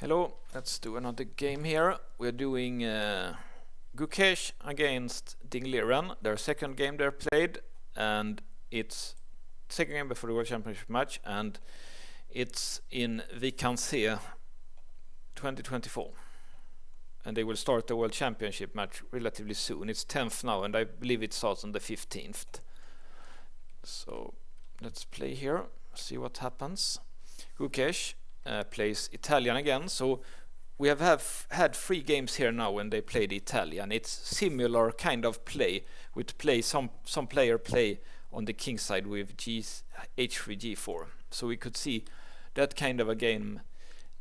Hello, let's do another game here. We're doing Gukesh against Liren, their second game they played, and it's second game before the World Championship match, and it's in Wijk 2024. And they will start the World Championship match relatively soon. It's 10th now, and I believe it starts on the 15th. So let's play here, see what happens. Gukesh plays Italian again, so we have had 3 games here now when they play the Italian. It's similar kind of play with some player play on the king side with h3 g4, so we could see that kind of a game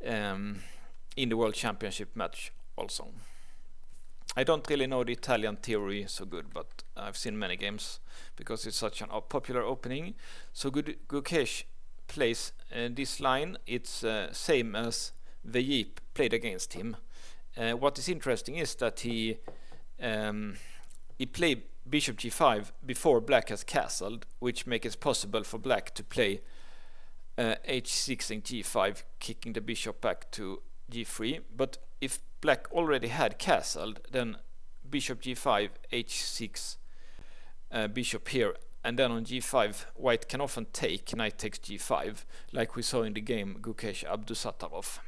in the World Championship match also. I don't really know the Italian theory so good, but I've seen many games because it's such a popular opening. So Gukesh plays this line. It's same as Wijk played against him. What is interesting is that he played bishop g5 before black has castled, which makes it possible for black to play h6 and g5, kicking the bishop back to g3. But if black already had castled, then bishop g5, h6, bishop here, and then on g5 white can often take knight takes g5, like we saw in the game Gukesh Abdusatarov.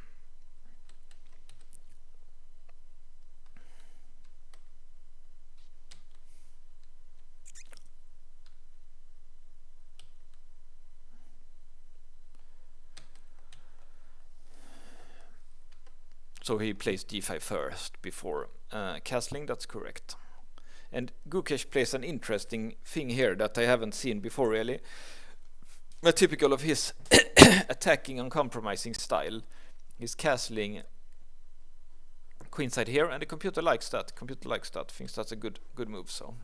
So he plays g5 first before castling, that's correct. And Gukesh plays an interesting thing here that I haven't seen before really. Typical of his attacking and compromising style. He's castling queenside here, and the computer likes that. Thinks that's a good move, so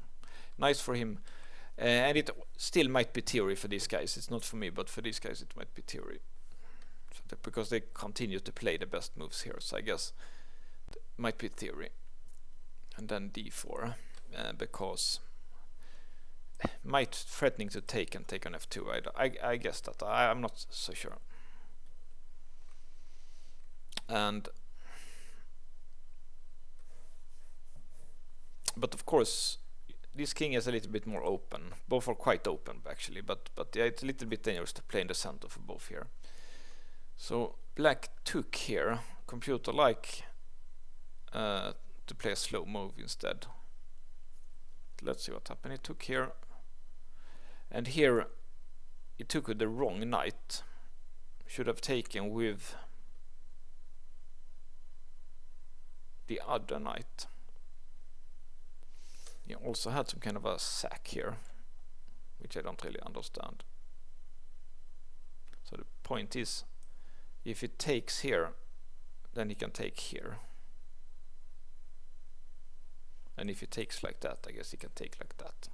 nice for him. And it still might be theory for these guys. It's not for me, but for these guys it might be theory. So because they continue to play the best moves here, so I guess it might be theory. And then d4, because might threatening to take and take on f2. I guess that. I'm not so sure. And but of course this king is a little bit more open. Both are quite open actually, but yeah, it's a little bit dangerous to play in the center for both here. So black took here. Computer like to play a slow move instead. Let's see what happened. He took here, and here he took with the wrong knight. Should have taken with the other knight. He also had some kind of a sack here, which I don't really understand. So the point is, if it takes here, then he can take here. And if he takes like that, I guess he can take like that.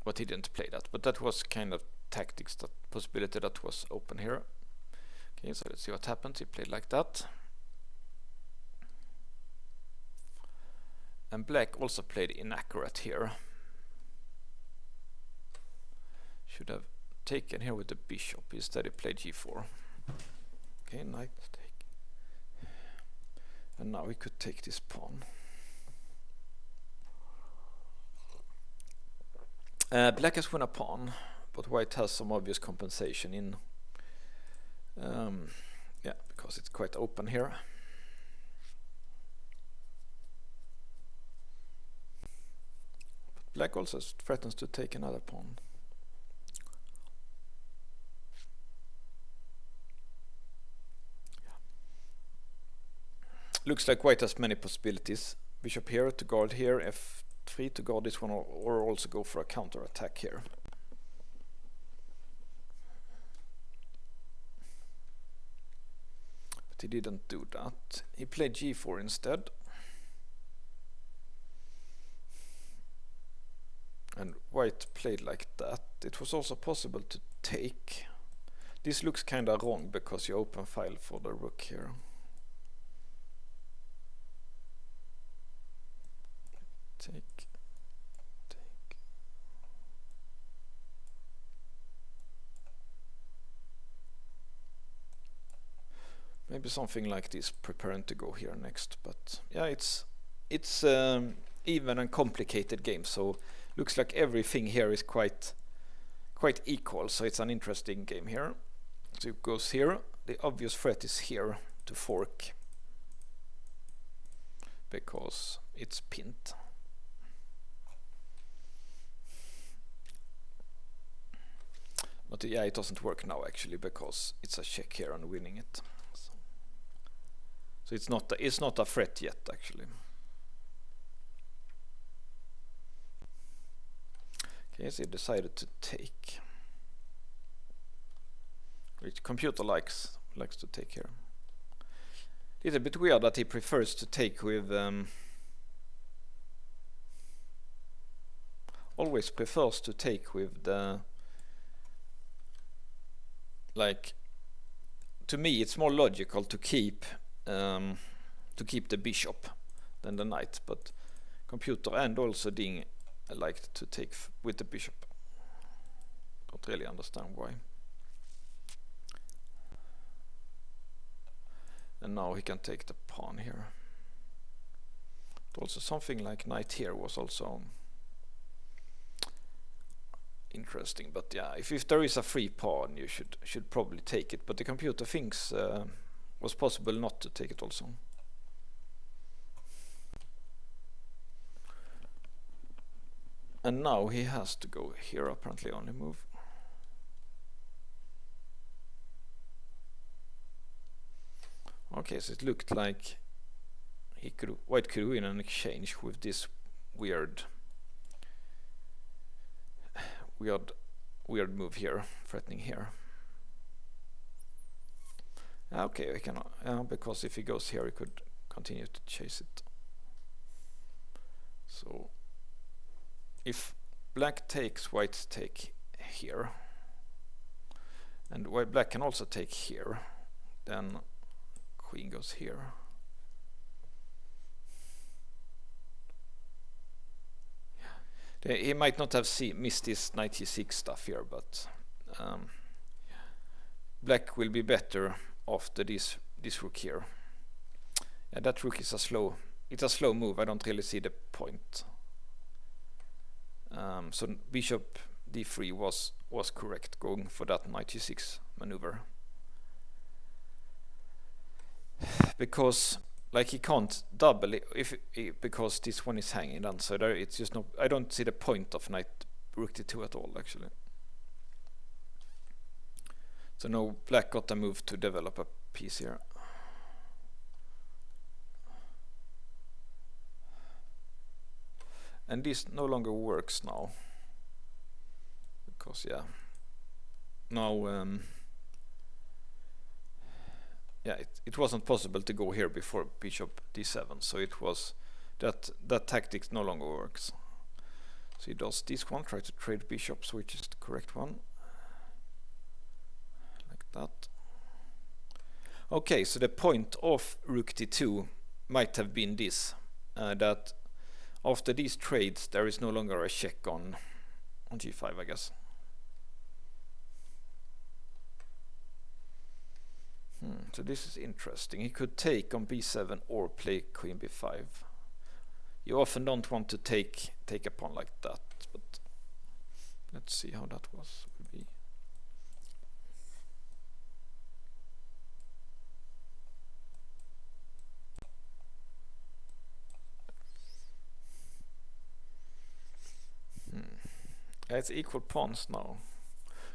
But he didn't play that. But that was kind of tactics, that possibility that was open here. Okay, so let's see what happens. He played like that. And black also played inaccurate here. Should have taken here with the bishop. Instead he played g4. Okay, knight take. And now we could take this pawn. Black has won a pawn, but white has some obvious compensation in. Yeah, because it's quite open here. But black also threatens to take another pawn. Looks like white has many possibilities. Bishop here to guard here, f3 to guard this one, or also go for a counter attack here. But he didn't do that. He played g4 instead. And white played like that. It was also possible to take. This looks kinda wrong because you open file for the rook here. Take. Maybe something like this, preparing to go here next. But yeah, it's even and complicated game, so looks like everything here is quite equal, so it's an interesting game here. So it goes here. The obvious threat is here to fork because it's pinned. But yeah, it doesn't work now actually because it's a check here and winning it. So it's not a threat yet actually. Okay, so he decided to take, which computer likes to take here. It's a bit weird that he prefers to take with always prefers to take with the, like, to me it's more logical to keep the bishop than the knight, but computer and also Ding liked to take with the bishop. Don't really understand why. And now he can take the pawn here. But also something like knight here was also interesting. But yeah, if there is a free pawn, you should probably take it. But the computer thinks was possible not to take it also. And now he has to go here, apparently only move. Okay, so it looked like White could win an exchange with this weird move here, threatening here. Okay, we cannot, because if he goes here, he could continue to chase it. So if black takes, white take here, and black can also take here, then queen goes here. He might not have missed this knight e6 stuff here, but black will be better after this rook here. Yeah, that rook is a slow move. I don't really see the point. So bishop d3 was correct, going for that knight e6 maneuver. Because like he can't double it because this one is hanging down, so there it's just no, I don't see the point of knight rook d2 at all actually. So now black got a move to develop a piece here. And this no longer works now because yeah, now yeah, it wasn't possible to go here before bishop d7, so it was that tactics no longer works. So he does this one, try to trade bishops, which is the correct one, like that. Okay, so the point of rook d2 might have been this, that after these trades there is no longer a check on g5, I guess. So this is interesting. He could take on b7 or play queen b5. You often don't want to take a pawn like that, but let's see how that will be. Yeah, it's equal pawns now.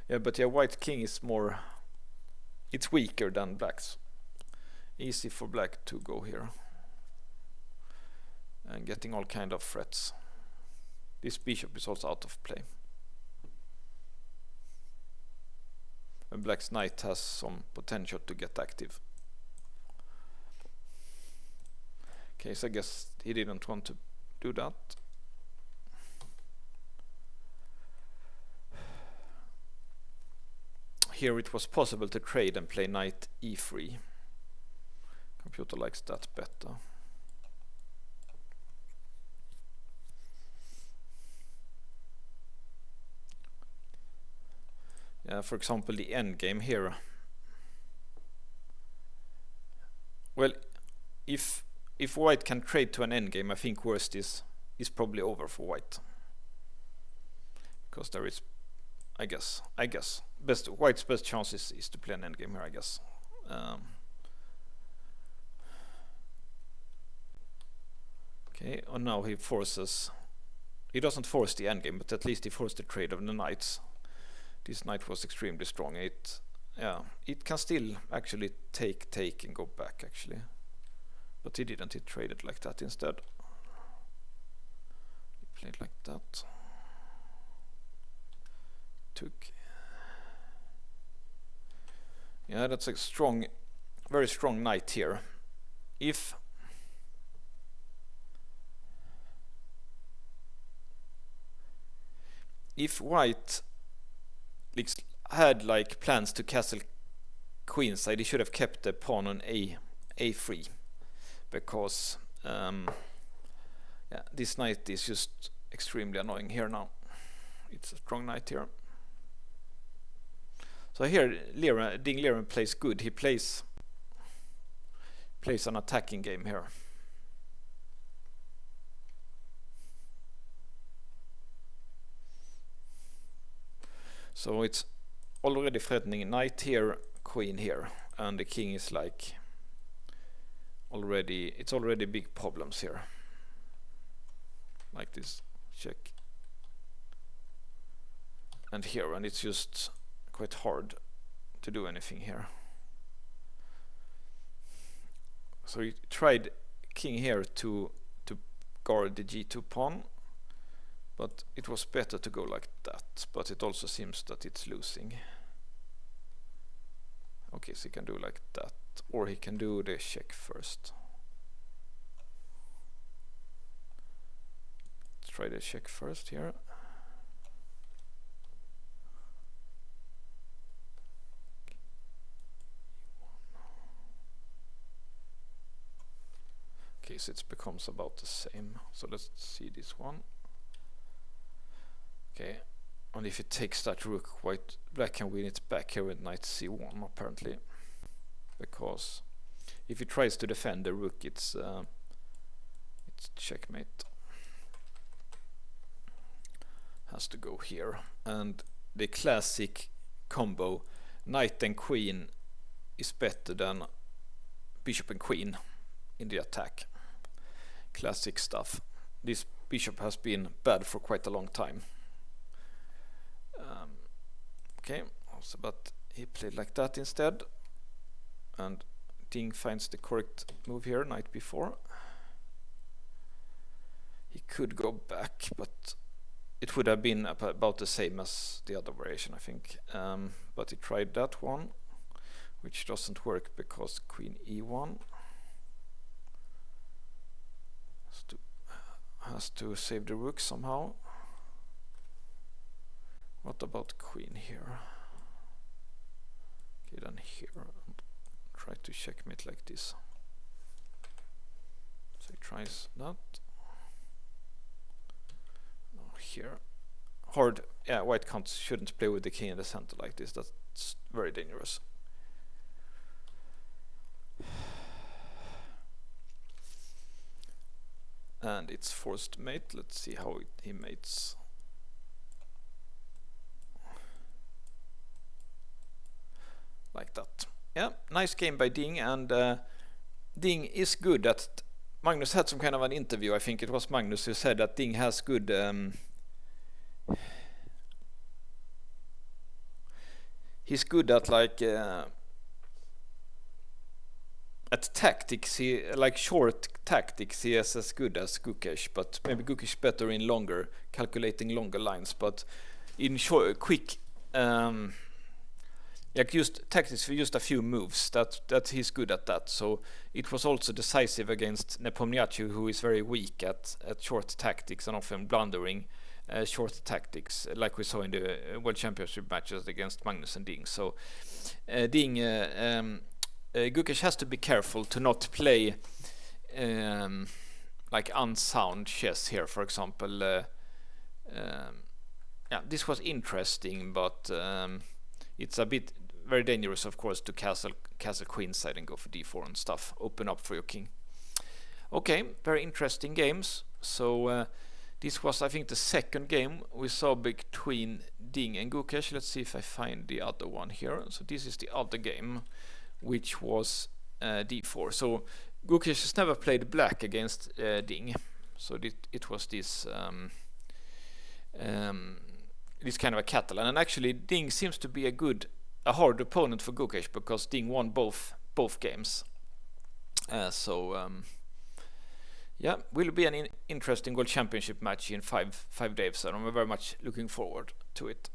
Yeah, but yeah, white king is more, it's weaker than black's. Easy for black to go here and getting all kind of threats. This bishop is also out of play, and black's knight has some potential to get active. Okay, so I guess he didn't want to do that. Here it was possible to trade and play knight e3. Computer likes that better. Yeah, for example, the endgame here. well, if White can trade to an endgame, I think worst is probably over for White, because there is, I guess, White's best chance is to play an endgame here, I guess. Okay, and now he doesn't force the endgame, but at least he forced the trade of the knights. This knight was extremely strong. It can still actually take and go back actually, but he didn't. He traded like that instead. He played like that. Took. Yeah, that's a strong, very strong knight here. If White had like plans to castle queenside, he should have kept the pawn on a3, because this knight is just extremely annoying here now. It's a strong knight here. So here Liren plays good. He plays an attacking game here. So it's already threatening knight here, queen here, and the king is like it's already big problems here. Like this check. And here, and it's just quite hard to do anything here. So he tried king here to guard the g2 pawn, but it was better to go like that, but it also seems that it's losing. Okay, so he can do like that, or he can do the check first. Let's try the check first here. Okay, so it becomes about the same. So let's see this one. Okay, and if it takes that rook, black can win it back here with knight c1 apparently, because if he tries to defend the rook, it's checkmate. Has to go here, and the classic combo knight and queen is better than bishop and queen in the attack. Classic stuff. This bishop has been bad for quite a long time. Okay, so, but he played like that instead, and Ding finds the correct move here, knight b4. He could go back, but it would have been about the same as the other variation, I think. But he tried that one, which doesn't work because queen e1 has to save the rook somehow. What about queen here? Okay, then here, and try to checkmate like this. So he tries that. Oh, here. Hard. Yeah, White shouldn't play with the king in the center like this. That's very dangerous. And it's forced mate. Let's see how he mates. Like that. Yeah, nice game by Ding, and Ding is good at. Magnus had some kind of an interview, I think it was Magnus who said that Ding has good he's good at like at tactics. He like short tactics he is as good as Gukesh, but maybe Gukesh better in calculating longer lines, but in short quick like used tactics for just a few moves, that he's good at that. So it was also decisive against Nepomniachtchi, who is very weak at short tactics and often blundering short tactics, like we saw in the World Championship matches against Magnus and Ding. So Gukesh has to be careful to not play like unsound chess here, for example. Yeah, this was interesting, but it's a bit very dangerous, of course, to castle queenside and go for d4 and stuff. Open up for your king. Okay, very interesting games. So this was, I think, the second game we saw between Ding and Gukesh. Let's see if I find the other one here. So this is the other game, which was d4. So Gukesh has never played black against Ding. So it was this this kind of a Catalan. And actually Ding seems to be a hard opponent for Gukesh, because Ding won both games. Yeah, will be an interesting World Championship match in five days, and I'm very much looking forward to it.